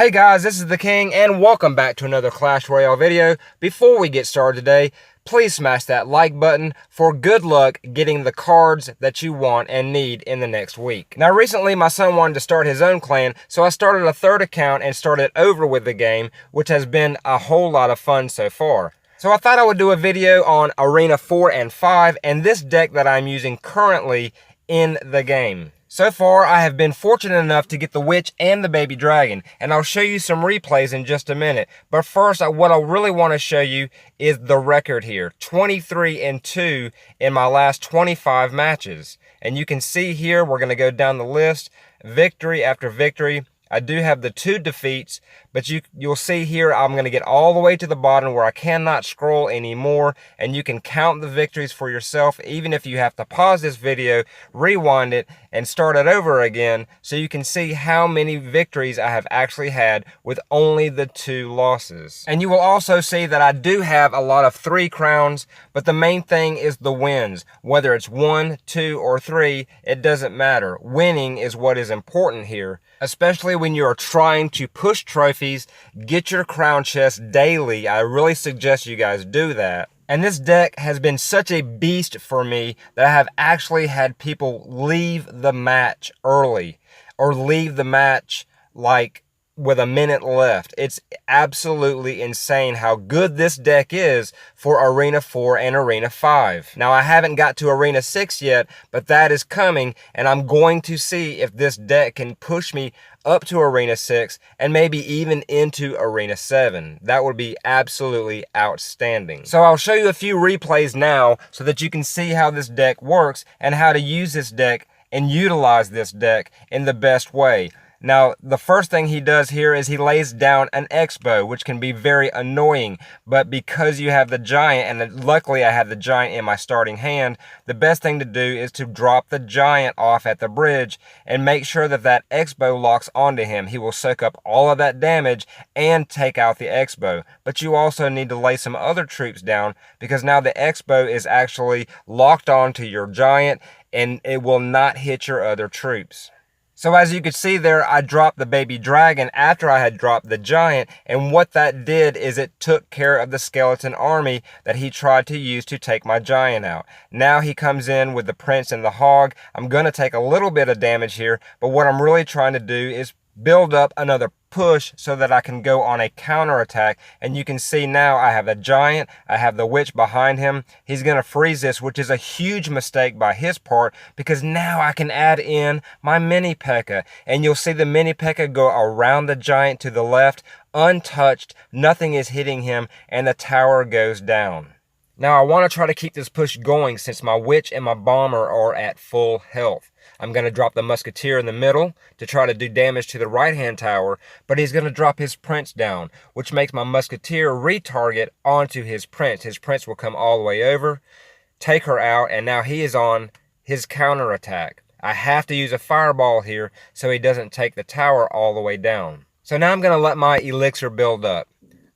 Hey guys, this is the King and welcome back to another Clash Royale video. Before we get started today, please smash that like button for good luck getting the cards that you want and need in the next week. Now recently my son wanted to start his own clan, so I started a third account and started over with the game, which has been a whole lot of fun so far. So I thought I would do a video on Arena 4 and 5 and this deck that I'm using currently in the game. So far, I have been fortunate enough to get the Witch and the Baby Dragon, and I'll show you some replays in just a minute. But first, what I really want to show you is the record here. 23-2 in my last 25 matches. And you can see here, we're going to go down the list, victory after victory. I do have the 2 defeats, but you'll see here I'm going to get all the way to the bottom where I cannot scroll anymore, and you can count the victories for yourself, even if you have to pause this video, rewind it, and start it over again, so you can see how many victories I have actually had with only the 2 losses. And you will also see that I do have a lot of 3 crowns, but the main thing is the wins. Whether it's 1, 2, or 3, it doesn't matter. Winning is what is important here, especially when you are trying to push trophies, get your crown chest daily. I really suggest you guys do that. And this deck has been such a beast for me that I have actually had people leave the match early or leave the match like with a minute left. It's absolutely insane how good this deck is for Arena 4 and Arena 5. Now, I haven't got to Arena 6 yet, but that is coming, and I'm going to see if this deck can push me up to Arena 6 and maybe even into Arena 7. That would be absolutely outstanding. So I'll show you a few replays now so that you can see how this deck works and how to use this deck and utilize this deck in the best way. Now, the first thing he does here is he lays down an X-Bow, which can be very annoying, but because you have the Giant, and luckily I have the Giant in my starting hand, the best thing to do is to drop the Giant off at the bridge and make sure that that X-Bow locks onto him. He will soak up all of that damage and take out the X-Bow. But you also need to lay some other troops down because now the X-Bow is actually locked onto your Giant and it will not hit your other troops. So as you can see there, I dropped the Baby Dragon after I had dropped the Giant, and what that did is it took care of the skeleton army that he tried to use to take my Giant out. Now he comes in with the Prince and the Hog. I'm going to take a little bit of damage here, but what I'm really trying to do is build up another push so that I can go on a counterattack. And you can see now I have a Giant, I have the Witch behind him. He's going to freeze this, which is a huge mistake by his part because now I can add in my Mini P.E.K.K.A. And you'll see the Mini P.E.K.K.A. go around the Giant to the left, untouched, nothing is hitting him, and the tower goes down. Now I want to try to keep this push going since my Witch and my Bomber are at full health. I'm going to drop the Musketeer in the middle to try to do damage to the right-hand tower, but he's going to drop his Prince down, which makes my Musketeer retarget onto his Prince. His Prince will come all the way over, take her out, and now he is on his counterattack. I have to use a Fireball here so he doesn't take the tower all the way down. So now I'm going to let my Elixir build up.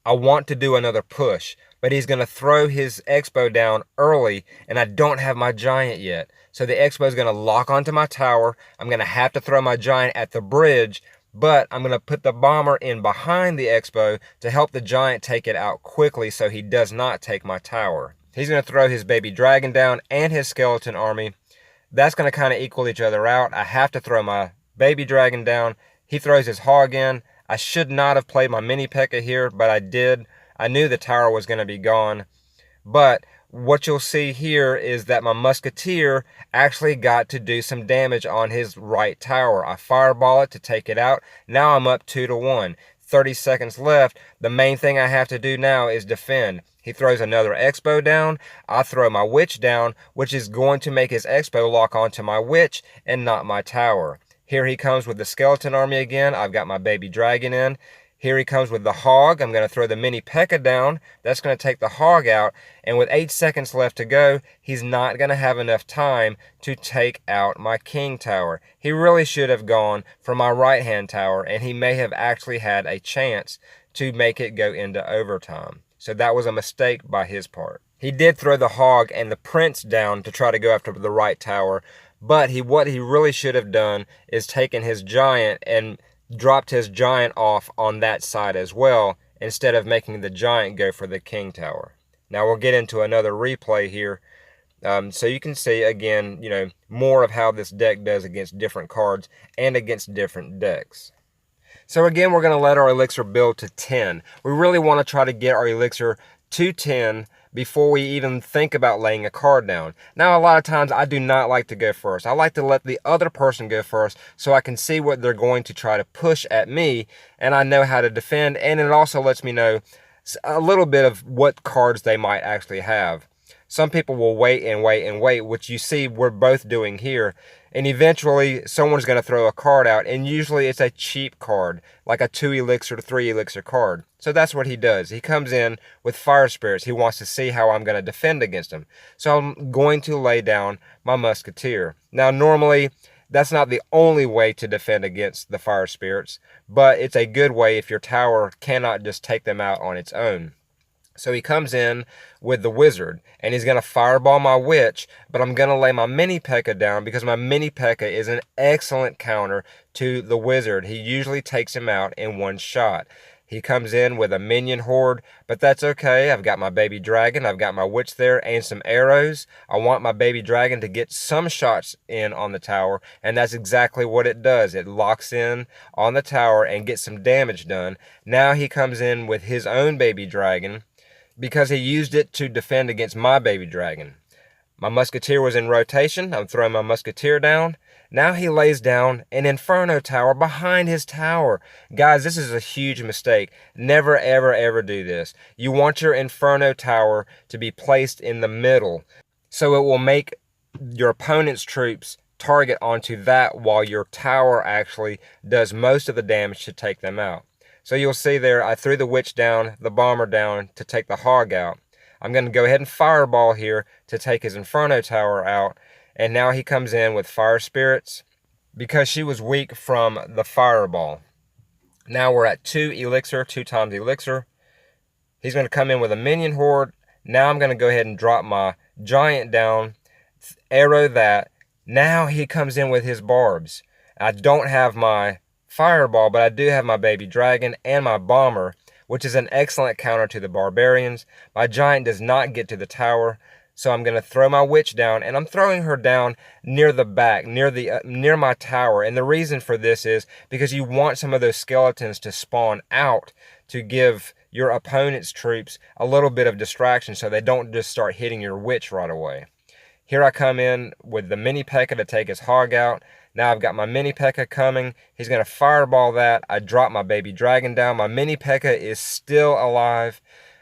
I want to do another push, but he's going to throw his X-Bow down early, and I don't have my Giant yet. So the X-Bow is going to lock onto my tower. I'm going to have to throw my Giant at the bridge, but I'm going to put the Bomber in behind the X-Bow to help the Giant take it out quickly so he does not take my tower. He's going to throw his Baby Dragon down and his skeleton army. That's going to kind of equal each other out. I have to throw my Baby Dragon down. He throws his Hog in. I should not have played my Mini P.E.K.K.A. here, but I did. I knew the tower was going to be gone. But what you'll see here is that my Musketeer actually got to do some damage on his right tower. I Fireball it to take it out. Now I'm up 2-1. 30 seconds left. The main thing I have to do now is defend. He throws another X-Bow down. I throw my Witch down, which is going to make his X-Bow lock onto my Witch and not my tower. Here he comes with the skeleton army again. I've got my Baby Dragon in. Here he comes with the Hog. I'm going to throw the Mini P.E.K.K.A. down. That's going to take the Hog out. And with 8 seconds left to go, he's not going to have enough time to take out my King Tower. He really should have gone for my right-hand tower, and he may have actually had a chance to make it go into overtime. So that was a mistake by his part. He did throw the Hog and the Prince down to try to go after the right tower, but what he really should have done is taken his Giant and dropped his giant off on that side as well, instead of making the giant go for the king tower. Now we'll get into another replay here, so you can see again, more of how this deck does against different cards and against different decks. So again, we're going to let our elixir build to 10. We really want to try to get our elixir to 10 before we even think about laying a card down. Now, a lot of times I do not like to go first. I like to let the other person go first so I can see what they're going to try to push at me, and I know how to defend, and it also lets me know a little bit of what cards they might actually have. Some people will wait and wait and wait, which you see we're both doing here. And eventually someone's going to throw a card out, and usually it's a cheap card, like a 2 elixir, 3 elixir card. So that's what he does. He comes in with fire spirits. He wants to see how I'm going to defend against him. So I'm going to lay down my musketeer. Now normally that's not the only way to defend against the fire spirits, but it's a good way if your tower cannot just take them out on its own. So he comes in with the wizard, and he's going to fireball my witch, but I'm going to lay my mini P.E.K.K.A. down because my mini P.E.K.K.A. is an excellent counter to the wizard. He usually takes him out in one shot. He comes in with a minion horde, but that's okay. I've got my baby dragon, I've got my witch there, and some arrows. I want my baby dragon to get some shots in on the tower, and that's exactly what it does. It locks in on the tower and gets some damage done. Now he comes in with his own baby dragon, because he used it to defend against my baby dragon. My musketeer was in rotation. I'm throwing my musketeer down. Now he lays down an inferno tower behind his tower. Guys, this is a huge mistake. Never, ever, ever do this. You want your inferno tower to be placed in the middle, so it will make your opponent's troops target onto that while your tower actually does most of the damage to take them out. So you'll see there, I threw the witch down, the bomber down to take the hog out. I'm going to go ahead and fireball here to take his inferno tower out. And now he comes in with fire spirits because she was weak from the fireball. Now we're at 2 elixir, 2 times elixir. He's going to come in with a minion horde. Now I'm going to go ahead and drop my giant down, arrow that. Now he comes in with his barbs. I don't have my fireball, but I do have my baby dragon and my bomber, which is an excellent counter to the barbarians. My giant does not get to the tower, so I'm going to throw my witch down, and I'm throwing her down near the back, near my tower. And the reason for this is because you want some of those skeletons to spawn out to give your opponent's troops a little bit of distraction so they don't just start hitting your witch right away. Here I come in with the mini P.E.K.K.A. to take his hog out. Now I've got my mini P.E.K.K.A. coming. He's going to fireball that. I drop my baby dragon down. My mini P.E.K.K.A. is still alive.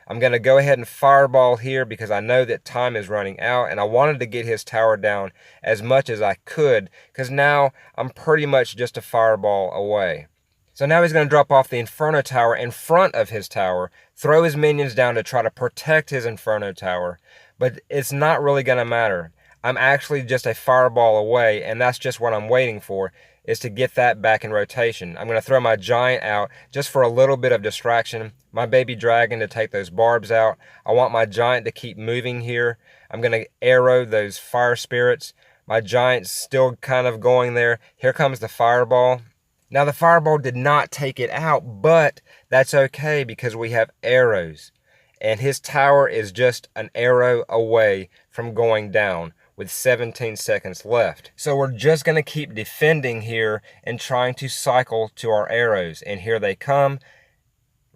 I'm going to go ahead and fireball here because I know that time is running out, and I wanted to get his tower down as much as I could because now I'm pretty much just a fireball away. So now he's going to drop off the Inferno Tower in front of his tower, throw his minions down to try to protect his Inferno Tower, but it's not really going to matter. I'm actually just a fireball away, and that's just what I'm waiting for, is to get that back in rotation. I'm going to throw my giant out just for a little bit of distraction, my baby dragon to take those barbs out. I want my giant to keep moving here. I'm going to arrow those fire spirits. My giant's still kind of going there. Here comes the fireball. Now the fireball did not take it out, but that's okay because we have arrows. And his tower is just an arrow away from going down with 17 seconds left. So we're just going to keep defending here and trying to cycle to our arrows. And here they come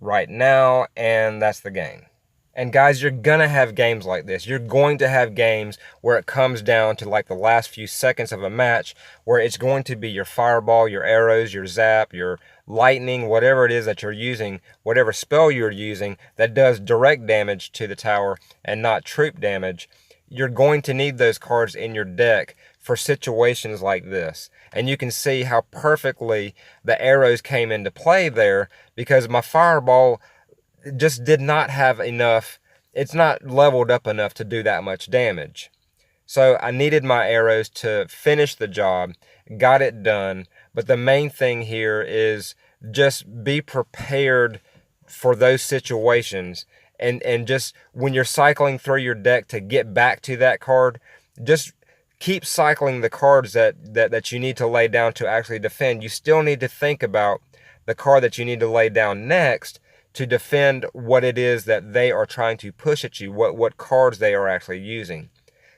right now, and that's the game. And guys, you're going to have games like this. You're going to have games where it comes down to like the last few seconds of a match where it's going to be your fireball, your arrows, your zap, your lightning, whatever it is that you're using, whatever spell you're using that does direct damage to the tower and not troop damage. You're going to need those cards in your deck for situations like this. And you can see how perfectly the arrows came into play there because my fireball just did not have enough, it's not leveled up enough to do that much damage. So I needed my arrows to finish the job, got it done, but the main thing here is just be prepared for those situations, and just when you're cycling through your deck to get back to that card, just keep cycling the cards that you need to lay down to actually defend. You still need to think about the card that you need to lay down next to defend what it is that they are trying to push at you, what cards they are actually using.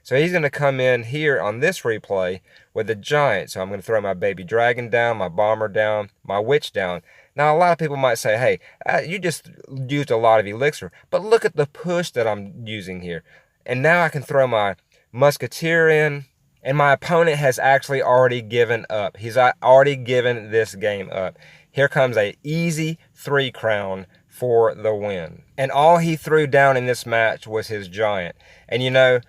So he's going to come in here on this replay with a giant. So I'm going to throw my baby dragon down, my bomber down, my witch down. Now, a lot of people might say, hey, you just used a lot of elixir. But look at the push that I'm using here. And now I can throw my musketeer in. And my opponent has actually already given up. He's already given this game up. Here comes a easy 3 crown for the win. And all he threw down in this match was his giant. And you know,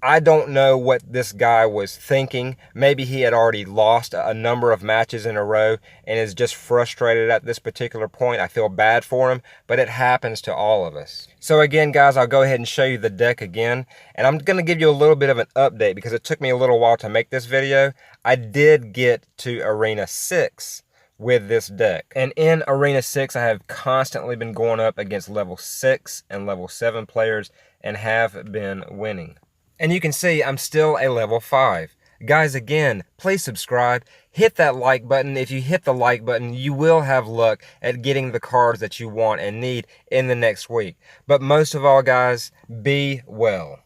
I don't know what this guy was thinking. Maybe he had already lost a number of matches in a row and is just frustrated at this particular point. I feel bad for him, but it happens to all of us. So again, guys, I'll go ahead and show you the deck again. And I'm going to give you a little bit of an update because it took me a little while to make this video. I did get to Arena 6 with this deck. And in Arena 6, I have constantly been going up against level 6 and level 7 players and have been winning. And you can see I'm still a level 5. Guys, again, please subscribe. Hit that like button. If you hit the like button, you will have luck at getting the cards that you want and need in the next week. But most of all, guys, be well.